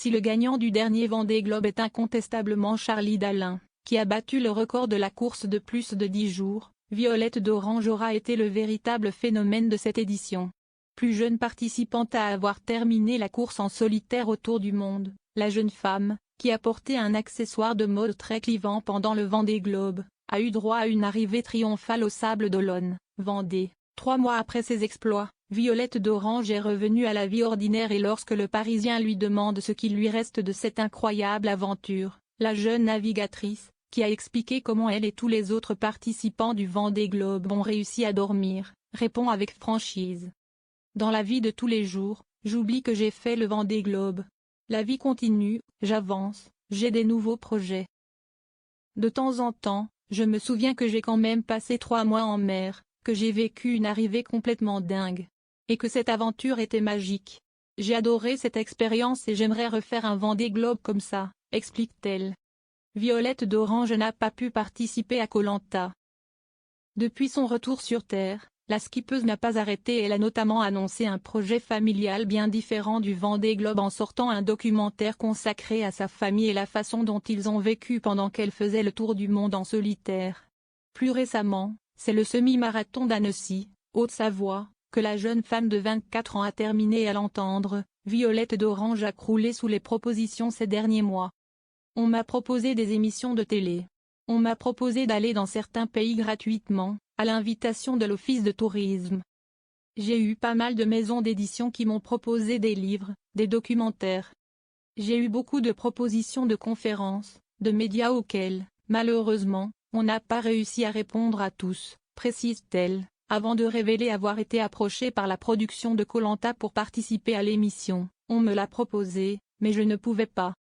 Si le gagnant du dernier Vendée Globe est incontestablement Charlie Dalin, qui a battu le record de la course de plus de 10 jours, Violette d'Orange aura été le véritable phénomène de cette édition. Plus jeune participante à avoir terminé la course en solitaire autour du monde, la jeune femme, qui a porté un accessoire de mode très clivant pendant le Vendée Globe, a eu droit à une arrivée triomphale au Sables d'Olonne, Vendée. 3 mois après ses exploits, Violette d'Orange est revenue à la vie ordinaire et lorsque le Parisien lui demande ce qu'il lui reste de cette incroyable aventure, la jeune navigatrice, qui a expliqué comment elle et tous les autres participants du Vendée Globe ont réussi à dormir, répond avec franchise. Dans la vie de tous les jours, j'oublie que j'ai fait le Vendée Globe. La vie continue, j'avance, j'ai des nouveaux projets. De temps en temps, je me souviens que j'ai quand même passé 3 mois en mer, que j'ai vécu une arrivée complètement dingue. Et que cette aventure était magique. J'ai adoré cette expérience et j'aimerais refaire un Vendée Globe comme ça, explique-t-elle. Violette d'Orange n'a pas pu participer à Koh Lanta. Depuis son retour sur Terre, la skippeuse n'a pas arrêté et elle a notamment annoncé un projet familial bien différent du Vendée Globe en sortant un documentaire consacré à sa famille et la façon dont ils ont vécu pendant qu'elle faisait le tour du monde en solitaire. Plus récemment, c'est le semi-marathon d'Annecy, Haute-Savoie, que la jeune femme de 24 ans a terminé. À l'entendre, Violette d'Orange a croulé sous les propositions ces derniers mois. On m'a proposé des émissions de télé. On m'a proposé d'aller dans certains pays gratuitement, à l'invitation de l'Office de tourisme. J'ai eu pas mal de maisons d'édition qui m'ont proposé des livres, des documentaires. J'ai eu beaucoup de propositions de conférences, de médias auxquels, malheureusement, on n'a pas réussi à répondre à tous, précise-t-elle, avant de révéler avoir été approchée par la production de Koh Lanta pour participer à l'émission. On me l'a proposé, mais je ne pouvais pas.